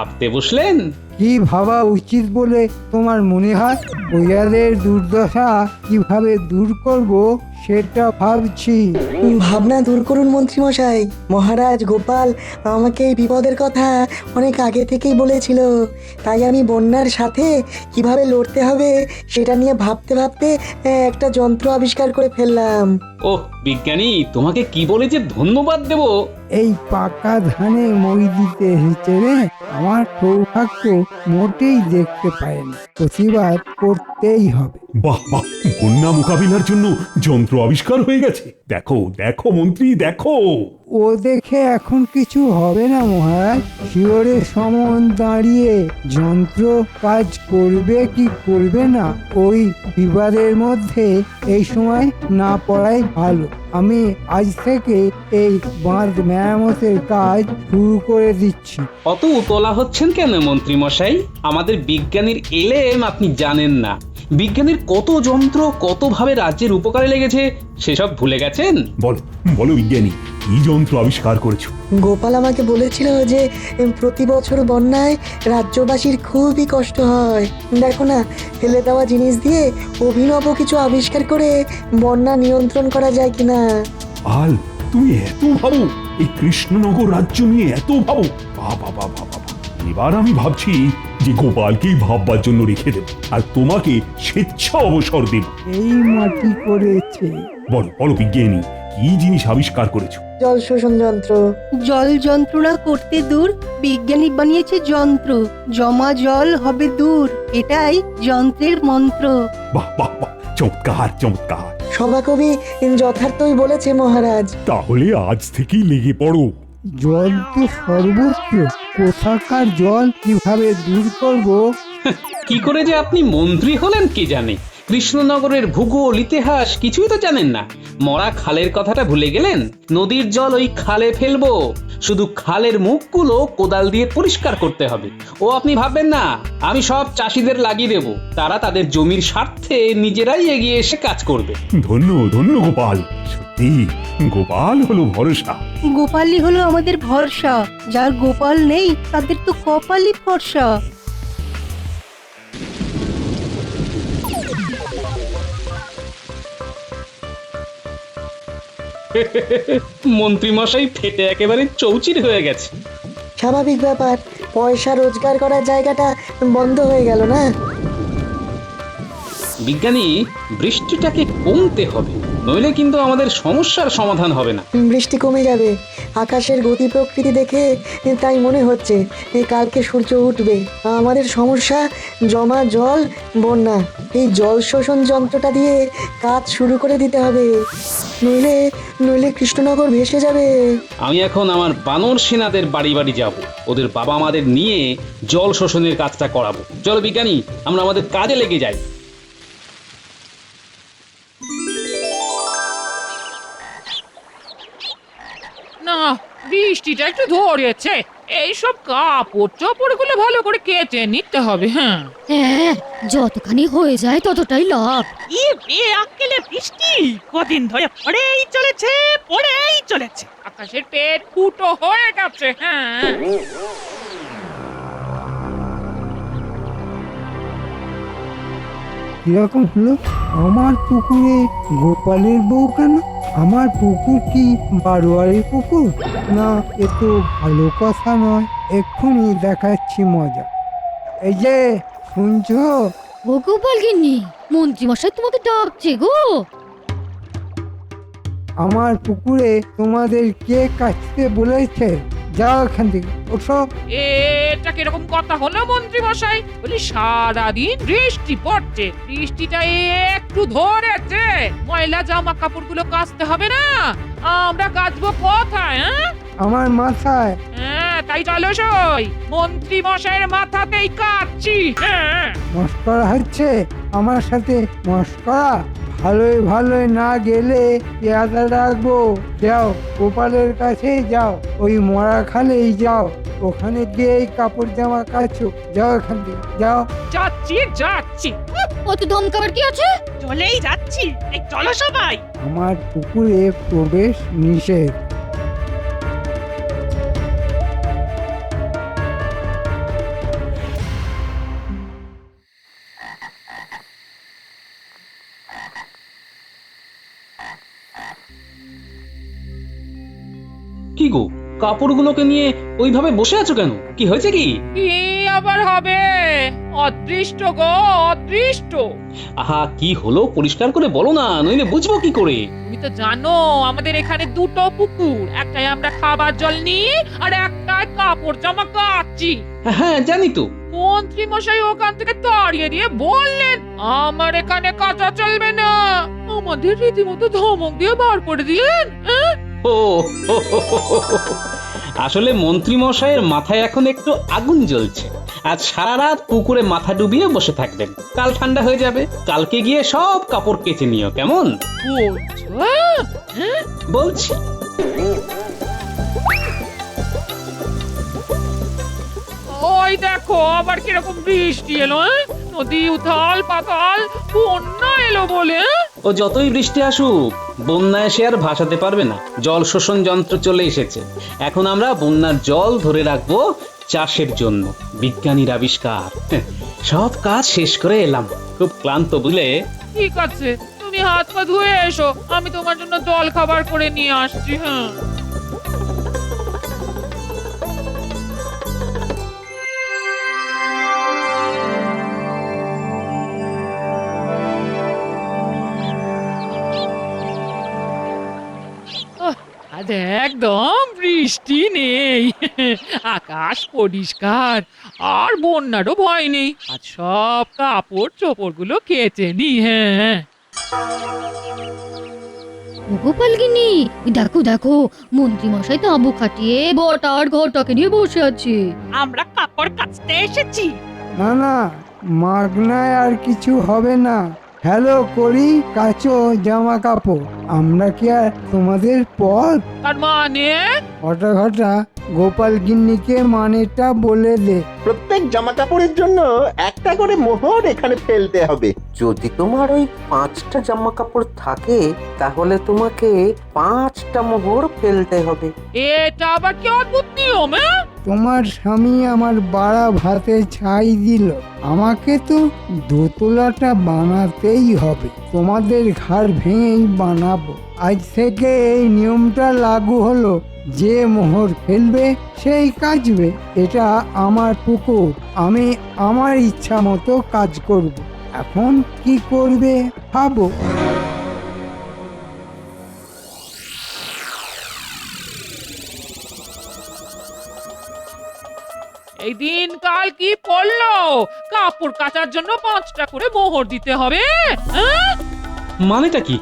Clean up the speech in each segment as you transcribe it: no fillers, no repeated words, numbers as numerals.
ভাবতে বসলেন? কি ভাবা উচিত বলে তোমার মনে হয়? প্রজাদের দুর্দশা কিভাবে দূর করব সেটা ভাবছি। ভাবনা দূর করুন মন্ত্রীমশাই। মহারাজ গোপাল আমাকে এই বিপদের কথা অনেক আগে থেকেই বলেছিল, তাই আমি বন্যার সাথে কিভাবে লড়তে হবে সেটা নিয়ে ভাবতে ভাবতে একটা যন্ত্র আবিষ্কার করে ফেললাম। ওহ বিজ্ঞানী, তোমাকে কি বলে যে ধন্যবাদ দেব। এই পাকা ধানে মই দিতে এসেছে রে। আমার সৌভাগ্য মোটেই দেখতে পায় না, প্রতিবাদ করতেই হবে। বাহ বাহ, বন্যা মোকাবিলার জন্য যন্ত্র আবিষ্কার হয়ে গেছে। দেখো দেখো মন্ত্রী, দেখো। ও দেখে এখন কিছু হবে না মহারাজ। শিওরের সমন দাঁড়িয়ে যন্ত্র কাজ করবে কি করবে না ওই বিবাদের মধ্যে এই সময় না পড়াই ভালো। আমি আজ থেকে এই বাঁধ মেরামতের কাজ শুরু করে দিচ্ছি। অত উতলা হচ্ছেন কেন মন্ত্রী মশাই? আমাদের বিজ্ঞানীর এলেম আপনি জানেন না। বিজ্ঞানীর কত যন্ত্র কতভাবে রাজ্যের উপকারে লেগেছে সেসব ভুলে গেছেন? বলো বলো বিজ্ঞানী, কি যন্ত্র আবিষ্কার করেছো? গোপাল আমাকে বলেছিল যে প্রতি বছর বন্যায় রাজ্যবাসীর খুবই কষ্ট হয়। দেখো না, ফেলে দেওয়া জিনিস দিয়ে অভিনব কিছু আবিষ্কার করে বন্যা নিয়ন্ত্রণ করা যায় কিনা। আল, তুমি এত ভাবো? এই কৃষ্ণনগর রাজ্য নিয়ে এত ভাবো? বাবা বাবা বাবা, এবার আমি ভাবছি যে গোপালকেই ভাববার জন্য রেখে দেব আর তোমাকে স্বেচ্ছা অবসর দেব। এই মাটি করেছে। বলো বলো বিজ্ঞানী, কি জিনিস আবিষ্কার করেছো? জল শোষণ যন্ত্র। জল যন্ত্রণা করতে দূর বিজ্ঞানী বানিয়েছে যন্ত্র, জমা জল হবে দূর, এটাই যন্ত্রের মন্ত্র। বাহ বাহ বাহ, চমৎকার চমৎকার। সভাকবি যথার্থই বলেছে মহারাজ। তাহলে আজ থেকেই লেগে পড়ো। জল তো সর্বত্র, কোথাকার জল কিভাবে দূর করব? কি করে যে আপনি মন্ত্রী হলেন কি জানে। কৃষ্ণনগরের ভূগোল ইতিহাস কিছুই তো জানেন না। মরা খালের কথাটা ভুলে গেলেন? নদীর জল ওই খালে ফেলবো, শুধু খালের মুখগুলো কোদাল দিয়ে পরিষ্কার করতে হবে। ও আপনি ভাববেন না আমি সব চাষিদের লাগিয়ে দেব, তারা তাদের জমির স্বার্থে নিজেরাই এগিয়ে এসে কাজ করবে। ধন্য ধন্য গোপাল, সত্যি গোপাল হলো ভরসা। গোপালই হলো আমাদের ভরসা, যার গোপাল নেই তাদের তো কপালই ফর্সা। মন্ত্রী মশাই ফেটে একেবারে চৌচির হয়ে গেছে। স্বাভাবিক ব্যাপার, পয়সা রোজগার করার জায়গাটা বন্ধ হয়ে গেল না। বিজ্ঞানী, বৃষ্টিটাকে কমতে হবে, নইলে কিন্তু আমাদের সমস্যার সমাধান হবে না। বৃষ্টি কমে যাবে, আকাশের গতি প্রকৃতি দেখে তাই মনে হচ্ছে কালকে সূর্য উঠবে। আমাদের সমস্যা জমা জল, বন্যা। এই জল শোষণ যন্ত্রটা দিয়ে কাজ শুরু করে দিতে হবে, নইলে নইলে কৃষ্ণনগর ভেসে যাবে। আমি এখন আমার বানর সেনাদের বাড়ি বাড়ি যাব, ওদের বাবা মাদের নিয়ে জল শোষণের কাজটা করাবো। চলো বিজ্ঞানী, আমরা আমাদের কাজে লেগে যাই। না, বৃষ্টিটা একটু ধরেছে। এইসব কাপড় চোপড় গুলো ভালো করে কেচে নিতে হবে। হ্যাঁ, হ্যাঁ, যতখানি হয়ে যায় ততটাই লাভ। ই বে আক্কেলে বৃষ্টি কদিন ধরে পড়েই চলেছে। আকাশের পেট ফুটো হয়ে গেছে। হ্যাঁ, কিরকম হলো? আমার পুকুরে গোপালের বউ কেন? আমার পুকুর কি বারোয়ারি পুকুর? না, এ তো ভালো কথা নয়। এক্ষুনি দেখাচ্ছি মজা। এই যে শুনছো? ও গোপাল গিন্নি, মন্ত্রী মশাই তোমাকে ডাকছে গো। আমার পুকুরে তোমাদের কে কাটতে বলেছে? যাও এখান থেকে, ওঠো। এটা কিরকম কথা হলো মন্ত্রী মশাই? বলি সারাদিন বৃষ্টি পড়ছে, বৃষ্টিটা একটু ধরেছে, ময়লা জামা কাপড় গুলো কাচতে হবে না? আমরা কাচবো কোথায়? হ্যাঁ, আমার মাথায়। হ্যাঁ, তাই চলো সই, মন্ত্রী মশাইয়ের মাথাতেই কাচ্ছি। হ্যাঁ, মস্করা হচ্ছে আমার সাথে? মস্করা ভালোই ভালোই না গেলে পেয়াদা রাখবো। যাও, গোপালের কাছে যাও, ওই মরা খালেই যাও, ওখানে গিয়ে এই কাপড় জামা কাচো। যাও এখান থেকে, যাও। যাচ্ছি। অত দমকাবার কি আছে? চলেই যাচ্ছি, এই চলো সবাই। আমার পুকুরে প্রবেশ নিষেধ। কি গো, কাপড়গুলোকে নিয়ে ওইভাবে বসে আছো কেন? কি হয়েছে কি? কি আবার হবে? অদৃষ্ট গো, অদৃষ্ট। আহা, কি হলো পরিষ্কার করে বলো না, নইলে বুঝবো কি করে? তুমি তো জানো আমাদের এখানে দুটো পুকুর, একটাই আমরা খাবার জল নিই আর একটাই কাপড় জামা কাচ্ছি। হ্যাঁ জানি তো। মন্ত্রী মশাই ওখান থেকে তাড়িয়ে দিয়ে বললেন আমার এখানে কাঁচা চলবে না। আমাদের রীতিমতো ধমক দিয়ে বার করে দিলেন। ও আসলে মন্ত্রী মশাইয়ের মাথায় এখন একটু আগুন জ্বলছে। আজ সারা রাত পুকুরে মাথা ডুবিয়ে বসে থাকবেন, কাল ঠান্ডা হয়ে যাবে। কালকে গিয়ে সব কাপড় কেচে নিও, কেমন? বলছো? বলছি। ওই দেখো আবার কিরকম বৃষ্টি এলো। নদী উথাল পাতাল, বন্যা এলো বলে। ও যতই বৃষ্টি আসুক, বন্যা এসে আর ভাসাতে পারবে না। জল শোষণ যন্ত্র চলে এসেছে। এখন আমরা বন্যার জল ধরে রাখবো চাষের জন্য। বিজ্ঞানীর আবিষ্কার। সব কাজ শেষ করে এলাম, খুব ক্লান্ত বুঝলে। ঠিক আছে, তুমি হাত পা ধুয়ে এসো, আমি তোমার জন্য জল খাবার করে নিয়ে আসছি। হ্যাঁ, আজ একদম বৃষ্টি নেই, আকাশ পরিষ্কার, আর বন্যারও ভয় নেই। আজ সব কাপড় চোপড় গুলো কেচে নি। হ্যাঁ, গোপালগিন্নি, দেখো দেখো, মন্ত্রী মশাই তাঁবু খাটিয়ে বটা আর ঘরটাকে নিয়ে বসে আছে। আমরা কাপড় কাচতে এসেছি। না না, মাগনায় আর কিছু হবে না। হ্যালো করি, কাচো জামা কাপড়। আমরা কি আর তোমাদের পথ? তার মানে ঘটা ঘটা, গোপাল গিন্নিকে মানেটা বলে দে। প্রত্যেক জামা কাপড়ের জন্য একটা করে মোহর এখানে ফেলতে হবে। যদি তোমার ওই 5টা জামা কাপড় থাকে তাহলে তোমাকে 5টা মোহর ফেলতে হবে। এটা আবার কি অদ্ভুত নিয়ম? তোমার স্বামী আমার বাড়া ভাতে ছাই দিল, আমাকে তো দোতলাটা বানাতেই হবে। তোমাদের ঘাড় ভেঙেই বানাবো। আজ থেকে এই নিয়মটা লাগু হলো, যে মোহর ফেলবে সেই কাচবে। এটা আমার পুকুর, আমি আমার ইচ্ছা মতো কাজ করব। এখন কি করবে ভাবো। এই দিন কাল কি পড়লো? কাপড় কাচার জন্য 5টা করে মোহর দিতে হবে। হ্যাঁ? মানেটা কি?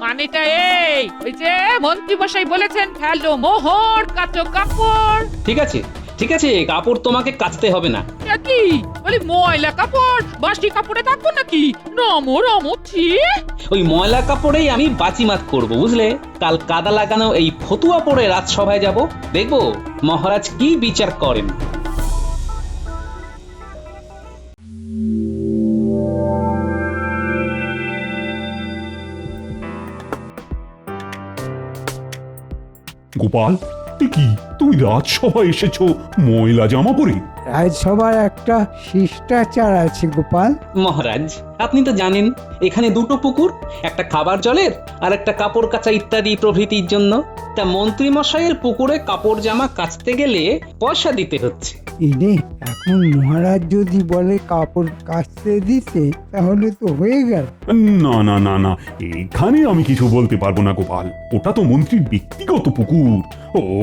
মানেটা এই, ওই যে মন্ত্রী মশাই বলেছেন ফেলো মোহর, কাচো কাপড়। ঠিক আছে ঠিক আছে, কাপড় তোমাকে কাচতে হবে না। এটা কি বলি, ময়লা কাপড় বাসি কাপড়ে থাকবো নাকি? নমো রমো ছি। ওই ময়লা কাপড়েই আমি বাজিমাত করব, বুঝলে। কাল কাদা লাগানো এই ফতুয়া পরে রাজসভায় যাব, দেখবো মহারাজ কি বিচার করেন। গোপাল, এ কি তুমি রাজসভায় এসেছো ময়লা জামা পরে? রাজসভার একটা শিষ্টাচার আছে গোপাল। মহারাজ, আপনি তো জানেন এখানে দুটো পুকুর, একটা খাবার জলের আর একটা কাপড় কাচা ইত্যাদি প্রভৃতির জন্য। তা মন্ত্রী মশাইয়ের পুকুরে কাপড় জামা কাচতে গেলে পয়সা দিতে হচ্ছে। ইরে, এখন মহারাজ যদি বলে কাপড় কাচতে দিতে, তাহলে তো হয়ে গেল। না না না না, এখানে আমি কিছু বলতে পারবো না গোপাল। ওটা তো মন্ত্রীর ব্যক্তিগত পুকুর,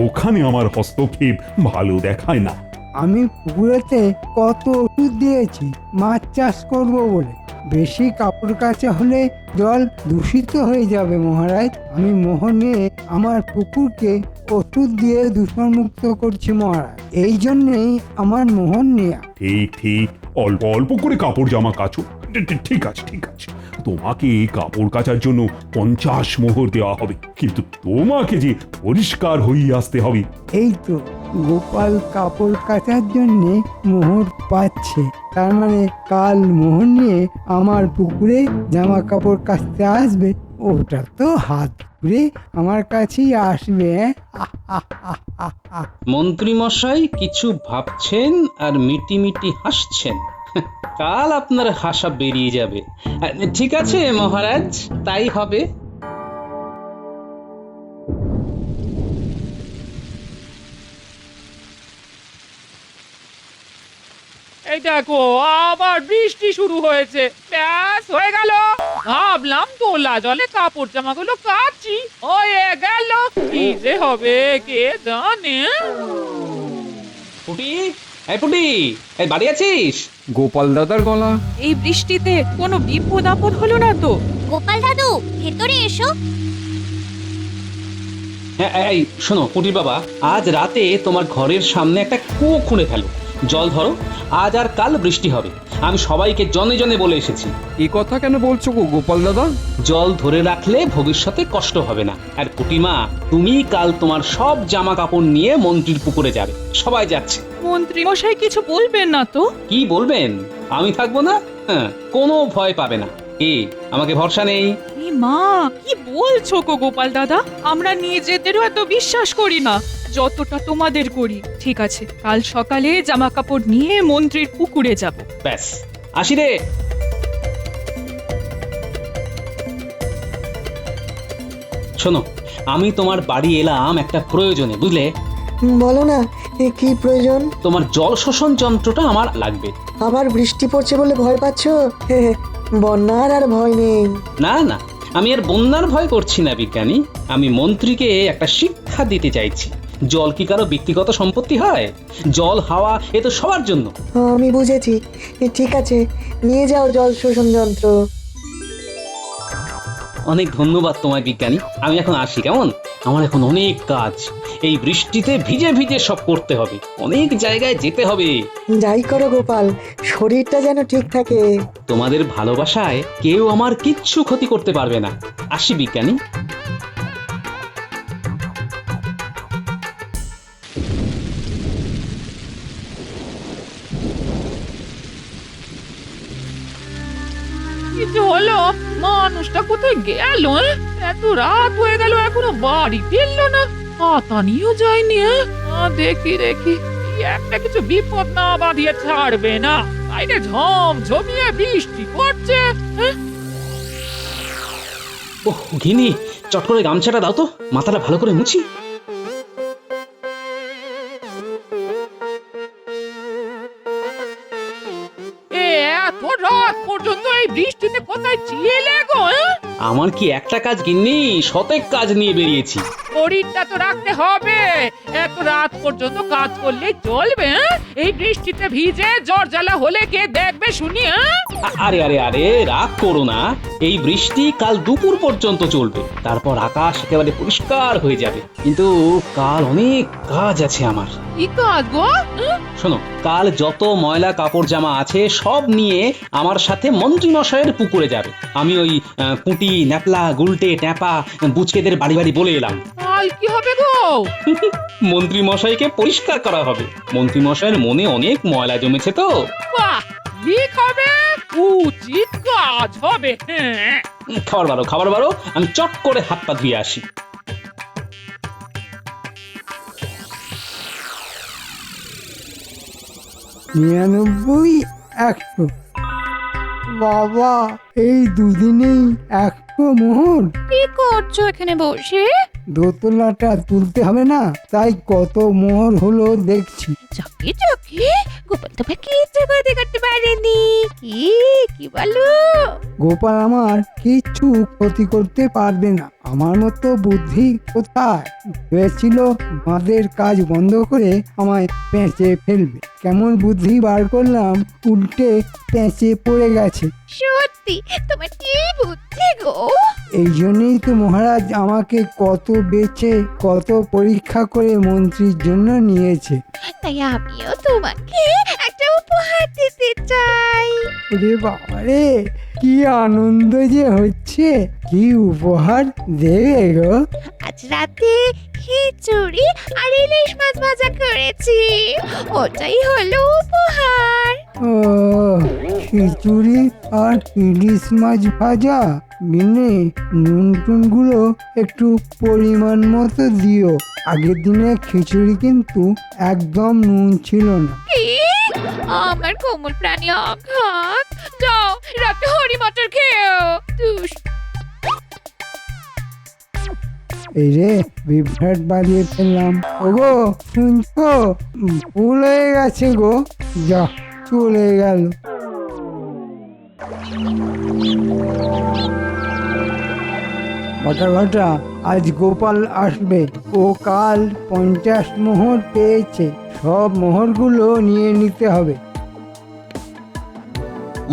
ওখানে আমার হস্তক্ষেপ ভালো দেখায় না। আমি পুকুরেতে কত ওষুধ দিয়েছি মাছ চাষ করব বলে। বেশি কাপড় কাচা হলে জল দূষিত হয়ে যাবে মহারাজ। আমি মোহর নিয়ে আমার পুকুরকে ওষুধ দিয়ে দূষণমুক্ত করছি মহারাজ, এই জন্যেই আমার মোহর নেয়া। ঠিক ঠিক, অল্প অল্প করে কাপড় জামা কাচো। ঠিক আছে ঠিক আছে, তোমাকে কাপড় কাচার জন্য 50 মোহর দেওয়া হবে, কিন্তু তোমাকে যে পরিষ্কার হয়ে আসতে হবে। এই তো গোপাল কাপড় কাচার জন্যে মোহর পাচ্ছে, তার মানে কাল মোহর নিয়ে আমার পুকুরে জামা কাপড় কাচতে আসবে। ওটা তো হাত ঘুরে আমার কাছেই আসবে। মন্ত্রী মশাই কিছু ভাবছেন আর মিটি মিটি হাসছেন। কাল আপনার হাসা বেরিয়ে যাবে। ঠিক আছে মহারাজ, তাই হবে। এই দেখো আবার বৃষ্টি শুরু হয়েছে। ব্যাস হয়ে গেল। ভাবলাম তোলা জলে কাপড় জামাগুলো কাচি, হয়ে গেল। কি যে হবে কে জানে। পুটি, এই পুটি, এই বাড়ি আছিস? গোপাল দাদার গলা। এই বৃষ্টিতে কোনো বিপদ আপদ হলো না তো? গোপাল দাদু ভেতরে এসো। হ্যাঁ, এই শোনো পুটির বাবা, আজ রাতে তোমার ঘরের সামনে একটা কুয়ো খুঁড়ে ফেলো, জল ধরো। আজ আর কাল বৃষ্টি হবে, আমি সবাইকে জনে জনে বলে এসেছি। এ কথা কেন বলছো গো গোপাল দাদা? জল ধরে রাখলে ভবিষ্যতে কষ্ট হবে না। আর পুটিমা, তুমি কাল তোমার সব জামা কাপড় নিয়ে মন্ত্রীর পুকুরে যাবে, সবাই যাচ্ছে। মন্ত্রী মশাই কিছু বলবেন না তো? কি বলবেন? আমি থাকবো না? হ্যাঁ, কোনো ভয় পাবে না। আমাকে ভরসা নেই? মা, কি বলছো গো গোপাল দাদা? আমরা নিজেদেরও এত বিশ্বাস করি না যতটা তোমাদের করি। ঠিক আছে, কাল সকালে জামা কাপড় নিয়ে মন্ত্রীর পুকুরে যাব। ব্যাস, আসি রে। শোনো, আমি তোমার বাড়ি এলাম একটা প্রয়োজনে, বুঝলে? বলো না, কি প্রয়োজন? তোমার জল শোষণ যন্ত্রটা আমার লাগবে। আবার বৃষ্টি পড়ছে বলে ভয় পাচ্ছ? বন্যার আর ভয় নেই। না না, আমি আর বন্যার ভয় করছি না বিজ্ঞানী। আমি মন্ত্রীকে একটা শিক্ষা দিতে চাইছি। জল কি কারো ব্যক্তিগত সম্পত্তি হয়? জল হাওয়া এ তো সবার জন্য। আমি বুঝেছি, ঠিক আছে, নিয়ে যাও জল শোষণ যন্ত্র। অনেক ধন্যবাদ তোমায় বিজ্ঞানী, আমি এখন আসি, কেমন? আমার এখন অনেক কাজ, এই বৃষ্টিতে ভিজে ভিজে সব করতে হবে, অনেক জায়গায় যেতে হবে। যাই করো গোপাল, শরীরটা যেন ঠিক থাকে। তোমাদের ভালোবাসায় কেউ আমার কিচ্ছু ক্ষতি করতে পারবে না। আসি বিজ্ঞানী। কিছু হলো? মানুষটা কোথায় গেল? এত রাত হয়ে গেল এখনো বাড়ি ফিরলো না, পাতা নিয়েও যায়নি। দেখি দেখি, একটা কিছু বিপদ না বাঁধিয়ে ছাড়বে না। বাইরে ঝমঝমিয়ে বৃষ্টি পড়ছে। ওহ ঘিনি, চট করে গামছাটা দাও তো, মাথাটা ভালো করে মুছি। এত রাত পর্যন্ত এই বৃষ্টিতে কোথায় ছিলে গো? আমার কি একটা কাজ গিন্নি, শতেক কাজ নিয়ে বেরিয়েছি। শরীরটা তো রাখতে হবে, এত রাত পর্যন্ত কাজ করলে চলবে? এই বৃষ্টিতে ভিজে জ্বর জ্বালা হলে কে দেখবে শুনি? আরে আরে আরে, রাগ করো না, এই বৃষ্টি কাল দুপুর পর্যন্ত চলবে, তারপর আকাশ একেবারে পরিষ্কার হয়ে যাবে। কিন্তু কাল অনেক কাজ আছে আমার। কি কাজ গো? শোনো, কাল যত ময়লা কাপড় জামা আছে সব নিয়ে আমার সাথে মন্ত্রী মশাইয়ের পুকুরে যাবে। আমি ওই পুঁটি, ন্যাপলা, গুলটে, ট্যাপা, বুচকেদের বাড়ি বাড়ি বলে এলাম। কাল কি হবে গো? মন্ত্রী মশাইকে পরিষ্কার করা হবে। মন্ত্রী মশাইয়ের মনে অনেক ময়লা জমেছে তো। বাহ, ঠিক হবে, উচিত কাজ হবে। খাবার বারো, আমি চট করে হাত পা ধুয়ে আসি। 99, 100। বাবা, এই দুদিনেই 100 মোহর। কি করছো এখানে বসে? দোতলাটা তুলতে হবে না, তাই কত মোহর হলো দেখছি। চকি চকি, গোপাল তো কিচ্ছু ক্ষতি করতে পারেনি। কি বলো? গোপাল আমার কিচ্ছু ক্ষতি করতে পারবে না, আমার মতো বুদ্ধি কোথায়। ভেবেছিল বাঁধের কাজ বন্ধ করে আমায় পেঁচে ফেলবে। কেমন বুদ্ধি বার করলাম, উল্টে পেঁচে পড়ে গেছে। সত্যি তোমার কি বুদ্ধি গো! এই জন্যই তো মহারাজ আমাকে কত বেচে কত পরীক্ষা করে মন্ত্রীর জন্য নিয়েছে। তাই আমিও তোমাকে একটা উপহার দিতে চাই। ওরে বাবারে, কি আনন্দ যে হচ্ছে! কি উপহার দেবে গো? আজ রাতে খিচুড়ি আর ইলিশ মাছ ভাজা করেছি, ওটাই হলো উপহার। ও, খিচুড়ি আর ইলিশ মাছ ভাজা। মিনে নুন টুনগুলো একটু পরিমাণ মতো দিও। আগের দিনে খিচুড়ি কিন্তু একদম নুন ছিল না। কি? আমার কোমল প্রাণী আঘাত! যাও রাতে হরি মটর খেও। এই রে, বিভ্রাট বাজিয়ে ফেললাম। ওগো শুনছো? ভুল হয়ে গেছে গো। যা, চলে গেল। ঘটা আজ গোপাল আসবে। ও কাল 50 মোহর পেয়েছে। সব মোহরগুলো নিয়ে নিতে হবে।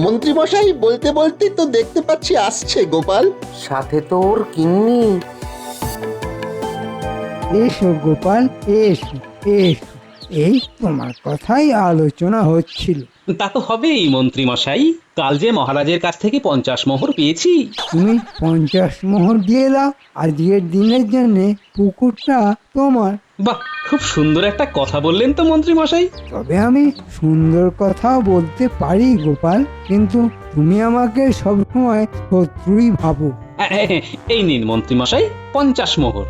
মন্ত্রী মশাই বলতে বলতে তো দেখতে পাচ্ছি আসছে গোপাল। সাথে তোর কিন্নি। এসো গোপাল, এসো এসো। এই তোমার কথাই আলোচনা হচ্ছিল। তা তো হবেই মন্ত্রী মশাই, কাল যে মহারাজের কাছ থেকে 50 মোহর পেয়েছি। তুমি 50 মোহর দিয়ে দাও। আজকের দিনের জন্য পুকুরটা তোমার। বাহ, খুব সুন্দর একটা কথা বললেন তো মন্ত্রী মশাই। তবে আমি সুন্দর কথাও বলতে পারি গোপাল, কিন্তু তুমি আমাকে সবসময় শত্রুই ভাবো। এই নিন মন্ত্রী মশাই 50 মোহর।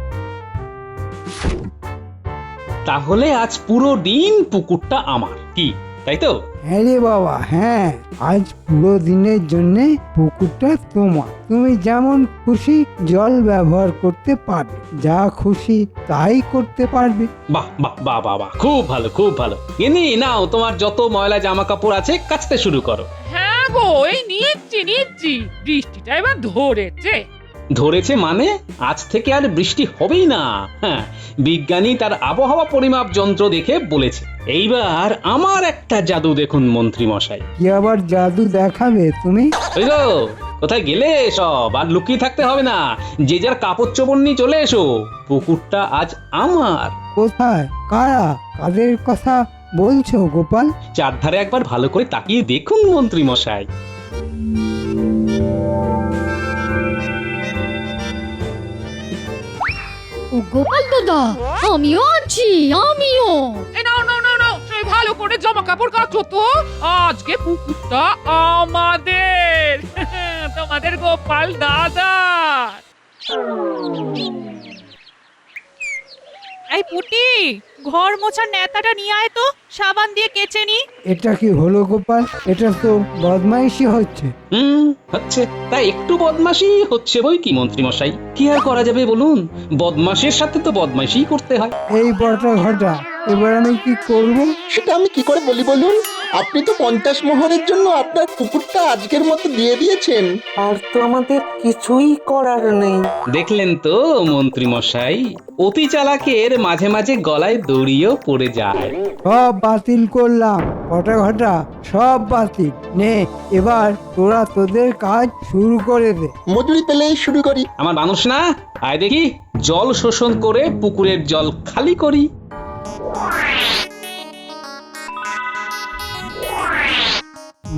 তাহলে আজ পুরো দিন পুকুরটা আমার, কি তাই তো? হ্যাঁ রে বাবা, হ্যাঁ, আজ পুরো দিনের জন্য পুকুরটা তোমার। তুমি যেমন খুশি জল ব্যবহার করতে পারবে, যা খুশি তাই করতে পারবে। বাহ বাহ বাহ বাহ বাহ, খুব ভালো খুব ভালো। এনে নাও, তোমার যত ময়লা জামা কাপড় আছে কাচতে শুরু করো। হ্যাঁ গো, এই নিচ্ছি। বৃষ্টিটা এবার ধরেছে। ধরেছে মানে আজ থেকে আর বৃষ্টি হবেই না। হ্যাঁ, বিজ্ঞানী তার আবহাওয়া পরিমাপ যন্ত্র দেখে বলেছে। এইবার আমার একটা জাদু দেখুন মন্ত্রী মশাই। কি আবার জাদু দেখাবে তুমি? ওই গো, কোথায় গেলে সব? আর লুকিয়ে থাকতে হবে না, যে যার কাপড় চোপড় নিয়ে চলে এসো। পুকুরটা আজ আমার। কোথায়? কারা? কাদের কথা বলছো গোপাল? চারধারে একবার ভালো করে তাকিয়ে দেখুন মন্ত্রী মশাই। ও গোপাল দাদা, আমিও আছি, আমিও। এই নাও, সেই ভালো করে জামা কাপড় কাচো তো। আজকে পুকুরটা আমাদের, তোমাদের গোপাল দাদা। এই পুটি, ঘর মোছার নেতাটা নিয়ে আয় তো, সাবান দিয়ে কেচে নি। এটা কি হলো গোপাল? এটা তো বদমাইশি হচ্ছে। হচ্ছে, তা একটু বদমাশি হচ্ছে বই কি মন্ত্রী মশাই, কি আর করা যাবে বলুন? বদমাশের সাথে তো বদমাশি করতে হয়। এই বটা ঘটা, এবার আমি কি করব? সেটা আমি কি করে বলি বলুন? আপনি তো 50 মোহরের জন্য আপনার পুকুরটা আজকের মতো দিয়ে দিয়েছেন। আর তো আমাদের কিছুই করার নেই। দেখলেন তো মন্ত্রী মশাই, অতি চালাকের মাঝে মাঝে গলায় দড়িও পড়ে যায়। সব বাতিল করলাম বটা ঘটা, সব বাতিল। নে, এবার তোরা তোদের কাজ শুরু করে দে। মজুরি পেলেই শুরু করি। আমার মানুষ না, আয় দেখি জল শোষণ করে পুকুরের জল খালি করি।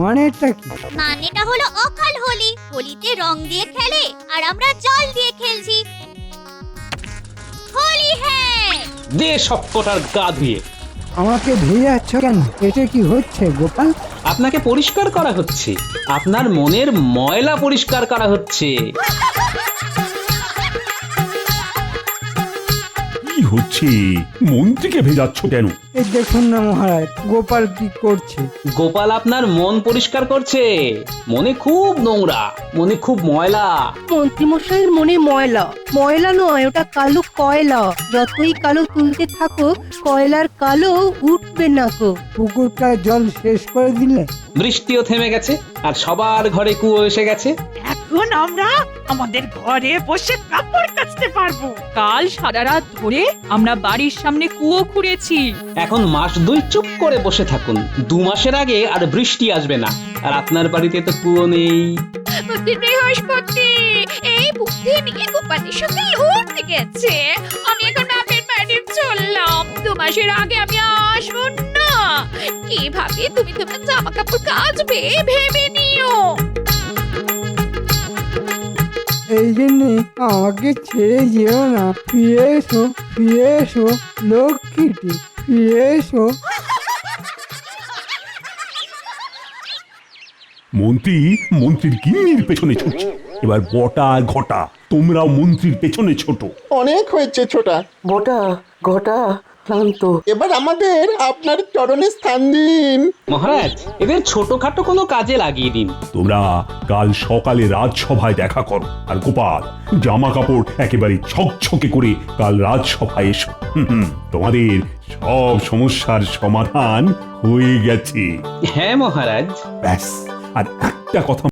মানেটা কি? মানেটা হলো অকাল হোলি। হোলিতে রং দিয়ে খেলে আর আমরা জল দিয়ে খেলছি। হোলি হ্যাঁ। দে সবকটার গা ধুয়ে। আমাকে ভেজাচ্ছ কেন? এটা কি হচ্ছে গোপাল? আপনাকে পরিষ্কার করা হচ্ছে, আপনার মনের ময়লা পরিষ্কার করা হচ্ছে। কি হচ্ছে? মন্ত্রীকে ভেজাচ্ছ কেন? এই দেখুন না মহারাজ, গোপাল কি করছে। গোপাল আপনার মন পরিষ্কার করছে। মনে খুব নোংরা, মনে খুব ময়লা। মন্ত্রীমশাইয়ের মনে ময়লা? ময়লা নয়, ওটা কালো কয়লা। যতই কালো তুলতে থাকো, কয়লার কালো উঠবে না গো। পুকুরটার জল শেষ করে দিলে। বৃষ্টিও থেমে গেছে, আর সবার ঘরে কুয়ো এসে গেছে। এখন আমরা আমাদের ঘরে বসে কাপড় কাচতে পারবো। কাল সারা রাত ধরে আমরা বাড়ির সামনে কুয়ো খুঁড়েছি। এখন মাস 2 চুপ করে বসে থাকুন। 2 মাসের আগে আর বৃষ্টি আসবে না, আর আপনার বাড়িতে তো কুয়ো নেই। বৃহস্পতি এই বুদ্ধি নিয়ে গোপালের সঙ্গে লড়তে গেছে। আমি এখন বাপের বাড়ি চললাম। 2 মাসের আগে আমি আসবো না। কিভাবে তুমি তোমার জামা কাপড় কাচবে ভেবে নিও। এই জন্যে আমাকে ছেড়ে যেও না। ফিরে এসো, ফিরে এসো লক্ষ্মীটি, ফিরে এসো। মন্ত্রীর গিন্নির পেছনে ছুটছে। এবার বটা আর ঘটা, তোমরাও মন্ত্রীর পেছনে ছোট। অনেক হয়েছে ছোটা। বটা ঘটা, ক্লান্ত। এবার আমাদের আপনার চরণে স্থান দিন। মহারাজ এদের ছোটখাটো কোনো কাজে লাগিয়ে দিন। তোমরা কাল সকালে রাজসভায় দেখা করো। আর গোপাল, জামা কাপড় একেবারে ছকছকে করে কাল রাজসভায় এসো। তোমাদের সব সমস্যার সমাধান হয়ে গেছে। হ্যাঁ মহারাজ। ব্যাস, আর একটা কথা